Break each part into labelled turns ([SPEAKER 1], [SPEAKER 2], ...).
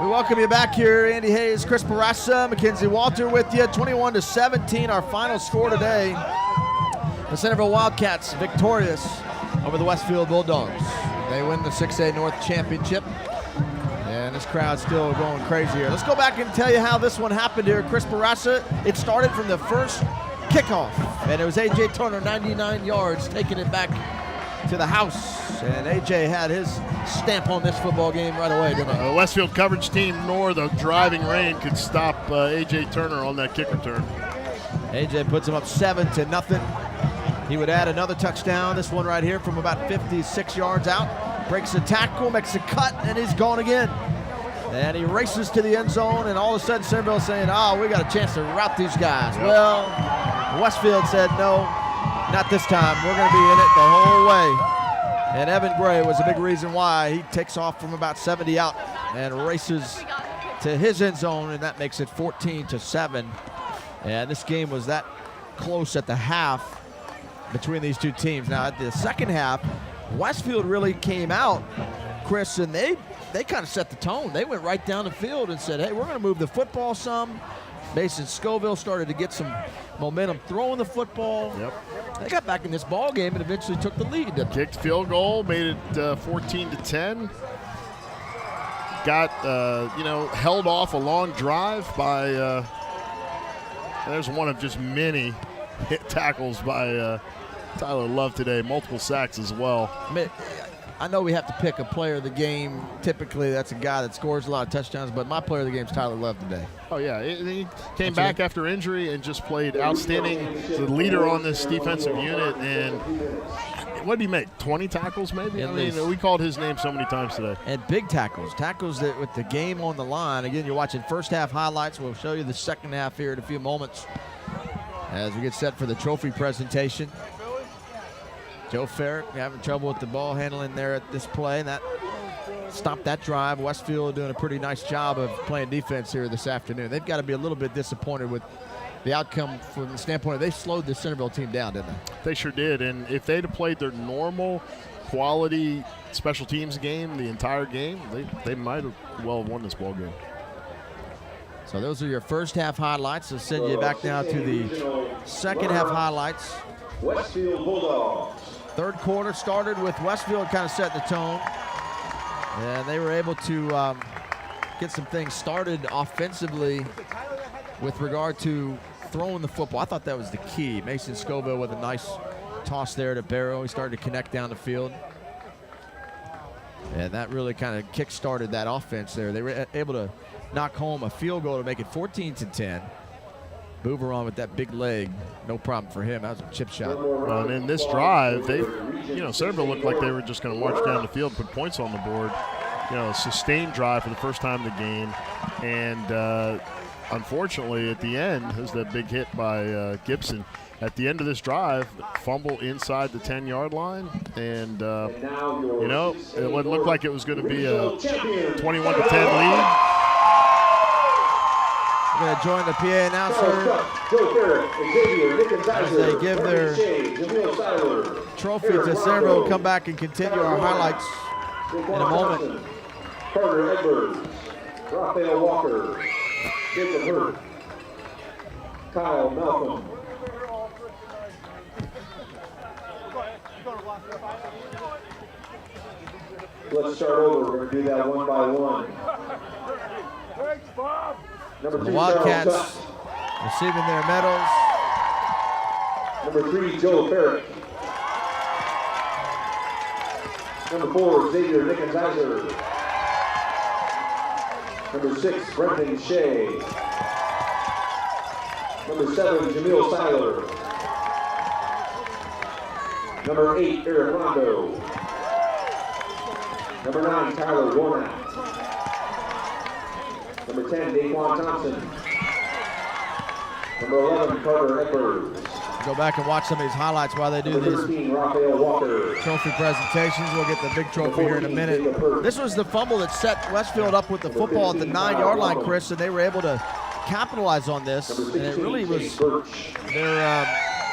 [SPEAKER 1] We welcome you back here. Andy Hayes, Chris Bourassa, Mackenzie Walter with you. 21-17, our final score today. The Centreville Wildcats victorious over the Westfield Bulldogs. They win the 6A North Championship. And this crowd's still going crazy here. Let's go back and tell you how this one happened here. Chris Bourassa, it started from the first kickoff. And it was A.J. Turner, 99 yards, taking it back to the house. And A.J. had his stamp on this football game right away, didn't he?
[SPEAKER 2] The Westfield coverage team nor the driving rain could stop A.J. Turner on that kick return.
[SPEAKER 1] A.J. puts him up 7-0. He would add another touchdown, this one right here from about 56 yards out. Breaks a tackle, makes a cut, and he's gone again. And he races to the end zone, and all of a sudden Centreville saying, we got a chance to rout these guys. Yep. Well, Westfield said, no, not this time. We're going to be in it the whole way. And Evan Gray was a big reason why. He takes off from about 70 out and races to his end zone, and that makes it 14-7. And this game was that close at the half between these two teams. Now, at the second half, Westfield really came out, Chris, and they kind of set the tone. They went right down the field and said, hey, we're going to move the football some. Mason Scoville started to get some momentum throwing the football.
[SPEAKER 2] Yep.
[SPEAKER 1] They got back in this ball game and eventually took the lead.
[SPEAKER 2] Kicked field goal, made it 14-10. Got, held off a long drive by, there's one of just many hit tackles by Tyler Love today. Multiple sacks as well.
[SPEAKER 1] I know we have to pick a player of the game. Typically, that's a guy that scores a lot of touchdowns, but my player of the game is Tyler Love today.
[SPEAKER 2] Oh, yeah. He came back after injury and just played outstanding. He's the leader on this defensive unit. And what did he make? 20 tackles maybe? We called his name so many times today.
[SPEAKER 1] And big tackles. Tackles that with the game on the line. Again, you're watching first half highlights. We'll show you the second half here in a few moments as we get set for the trophy presentation. Joe Ferrick having trouble with the ball handling there at this play, and that stopped that drive. Westfield doing a pretty nice job of playing defense here this afternoon. They've got to be a little bit disappointed with the outcome from the standpoint of they slowed the Centreville team down, didn't they?
[SPEAKER 2] They sure did, and if they'd have played their normal quality special teams game the entire game, they might have well won this ball game.
[SPEAKER 1] So those are your first half highlights. I'll send you back now to the second half highlights.
[SPEAKER 3] Westfield Bulldogs.
[SPEAKER 1] Third quarter started with Westfield kind of setting the tone, and they were able to get some things started offensively with regard to throwing the football. I thought that was the key. Mason Scoville with a nice toss there to Barrow. He started to connect down the field, and that really kind of kick-started that offense there. They were able to knock home a field goal to make it 14-10. Bouveron with that big leg, no problem for him. That was a chip shot.
[SPEAKER 2] Well, and in this drive, Centreville looked like they were just going to march down the field and put points on the board. A sustained drive for the first time in the game. And unfortunately, at the end, there's that big hit by Gibson. At the end of this drive, fumble inside the 10-yard line. And, it looked like it was going to be a 21-10 lead.
[SPEAKER 1] Going to join the PA announcer as they give their trophy to Centreville. We'll come back and continue our highlights in a moment.
[SPEAKER 3] Carter Edwards, Raphael Walker, Jacob Hurt, Kyle Malcolm. Let's start over. We're going to do that one by one.
[SPEAKER 4] Thanks, Bob.
[SPEAKER 1] The Wildcats receiving their medals.
[SPEAKER 3] Number 3, Joe Ferrick. Number 4, Xavier Nickensizer. Number 6, Brendan Shea. Number 7, Jamil Seiler. Number 8, Eric Rondo. Number 9, Tyler Warnock. Number 10, Daquan Thompson. Number 11, Carter Edwards.
[SPEAKER 1] Go back and watch some of these highlights while they do
[SPEAKER 3] Number
[SPEAKER 1] these
[SPEAKER 3] 13, Raphael Walker.
[SPEAKER 1] trophy presentations. We'll get the big trophy here in a minute. This was the fumble that set Westfield up with the football at the 9-yard line, Chris, and they were able to capitalize on this. And it really was their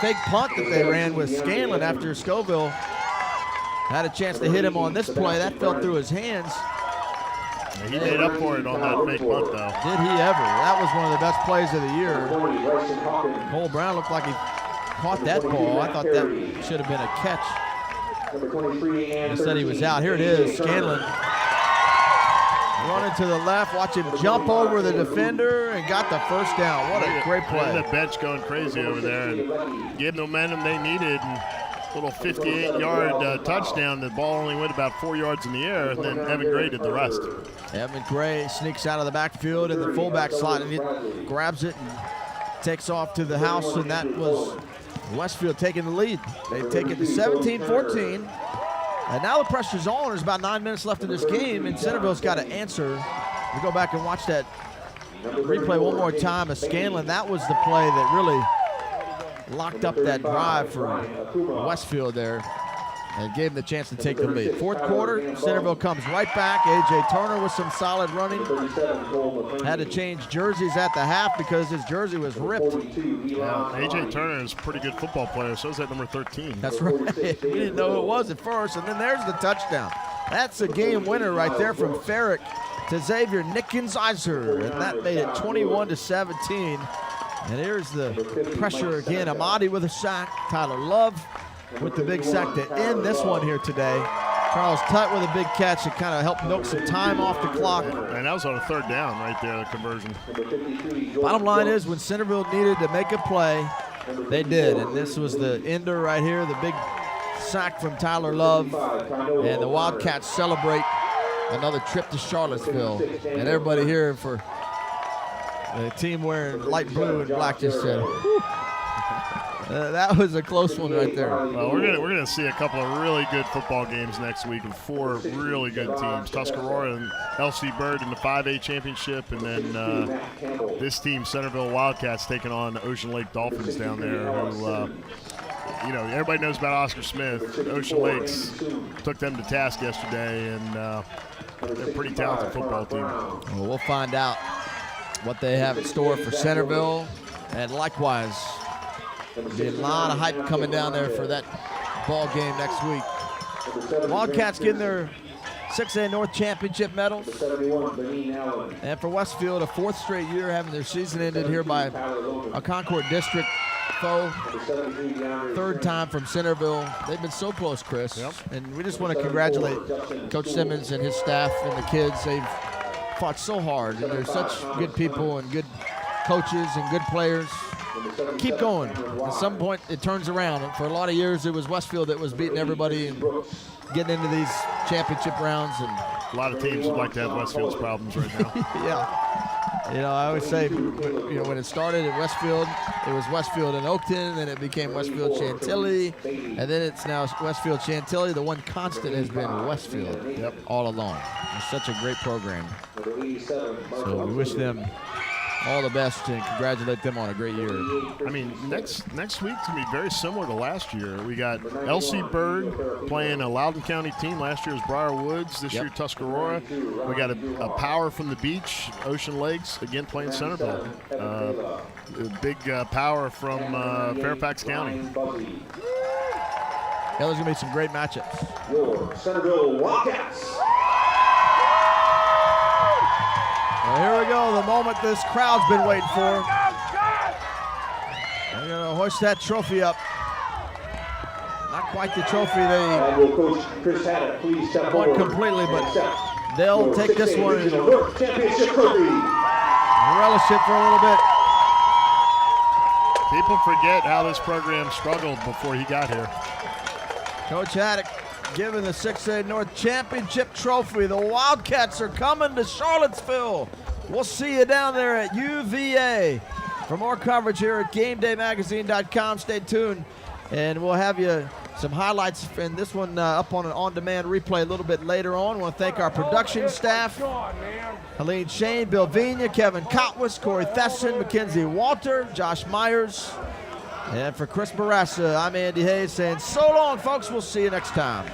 [SPEAKER 1] fake punt that they ran with Scanlon after Scoville had a chance to hit him on this play. That fell through his hands.
[SPEAKER 2] And he made up for it on that fake punt, though.
[SPEAKER 1] Did he ever? That was one of the best plays of the year. Cole Brown looked like he caught that ball. I thought that should have been a catch. Instead he was out. Here it is, Scanlon. Running to the left, watch him jump over the defender and got the first down. What a great play.
[SPEAKER 2] And the bench going crazy over there and getting the momentum they needed. And a little 58-yard touchdown. The ball only went about 4 yards in the air, and then Evan Gray did the rest.
[SPEAKER 1] Evan Gray sneaks out of the backfield in the fullback slot and he grabs it and takes off to the house, and that was Westfield taking the lead. They take it to 17-14. And now the pressure's on. There's about 9 minutes left in this game, and Centreville's got to answer. We go back and watch that replay one more time of Scanlon. That was the play that really locked up that drive for Westfield there and gave him the chance to take the lead. Fourth quarter, Centreville comes right back. A.J. Turner with some solid running. Had to change jerseys at the half because his jersey was ripped.
[SPEAKER 2] Yeah, A.J. Turner is a pretty good football player. So is that number 13.
[SPEAKER 1] That's right. We didn't know who it was at first, and then there's the touchdown. That's a game winner right there from Farrick to Xavier Nickens-Iser, and that made it 21-17. And here's the pressure again. Amadi with a sack. Tyler Love with the big sack to end this one here today. Charles Tutt with a big catch to kind of help milk some time off the clock.
[SPEAKER 2] And that was on a third down right there, the conversion.
[SPEAKER 1] Bottom line is when Centreville needed to make a play, they did. And this was the ender right here, the big sack from Tyler Love. And the Wildcats celebrate another trip to Charlottesville. And everybody here for the team wearing light blue and black just said, whew. That was a close one right there.
[SPEAKER 2] Well, we're gonna see a couple of really good football games next week with 4 really good teams. Tuscarora and LC Bird in the 5A championship, and then this team, Centreville Wildcats, taking on Ocean Lake Dolphins down there. Who, you know, everybody knows about Oscar Smith. Ocean Lakes took them to task yesterday, and they're a pretty talented football team.
[SPEAKER 1] Well, we'll find out what they have in store for Centreville, and likewise. There'll be a lot of hype coming down there for that ball game next week. Wildcats getting their 6A North Championship medals. And for Westfield, a 4th straight year having their season ended here by a Concord District foe. 3rd time from Centreville. They've been so close, Chris.
[SPEAKER 2] Yep.
[SPEAKER 1] And we just want to congratulate Coach Simmons and his staff and the kids. They've fought so hard, and they're such good people and good coaches and good players. Keep going. At some point, it turns around. And for a lot of years, it was Westfield that was beating everybody and getting into these championship rounds. And
[SPEAKER 2] a lot of teams would like to have Westfield's problems right now.
[SPEAKER 1] Yeah. You know, I always say, you know, when it started at Westfield, it was Westfield and Oakton, then it became Westfield Chantilly, and then it's now Westfield Chantilly. The one constant has been Westfield all along. It's such a great program. So we wish them all the best and congratulate them on a great year.
[SPEAKER 2] I mean, next week's going to be very similar to last year. We got LC Bird playing a Loudoun County team. Last year was Briar Woods. This year Tuscarora. We got a power from the beach, Ocean Lakes, again playing Centreville. A big power from Fairfax County.
[SPEAKER 1] Yeah, there's going to be some great matchups.
[SPEAKER 3] Your Centreville Wildcats.
[SPEAKER 1] Well, here we go, the moment this crowd's been waiting for. They're going to hoist that trophy up. Not quite the trophy they
[SPEAKER 3] Will Coach Chris Haddock please step
[SPEAKER 1] won
[SPEAKER 3] forward
[SPEAKER 1] completely, but
[SPEAKER 3] and
[SPEAKER 1] they'll take this one and
[SPEAKER 3] championship trophy.
[SPEAKER 1] relish it for a little bit.
[SPEAKER 2] People forget how this program struggled before he got here.
[SPEAKER 1] Coach Haddock giving the 6A North Championship trophy. The Wildcats are coming to Charlottesville. We'll see you down there at UVA. For more coverage here at GameDayMagazine.com, stay tuned, and we'll have you some highlights in this one up on an on-demand replay a little bit later on. I want to thank our production staff, Helene Shane, Bill Vigna, Kevin Kotwis, Corey Thesson, Mackenzie Walter, Josh Myers. And for Chris Bourassa, I'm Andy Hayes saying so long, folks. We'll see you next time.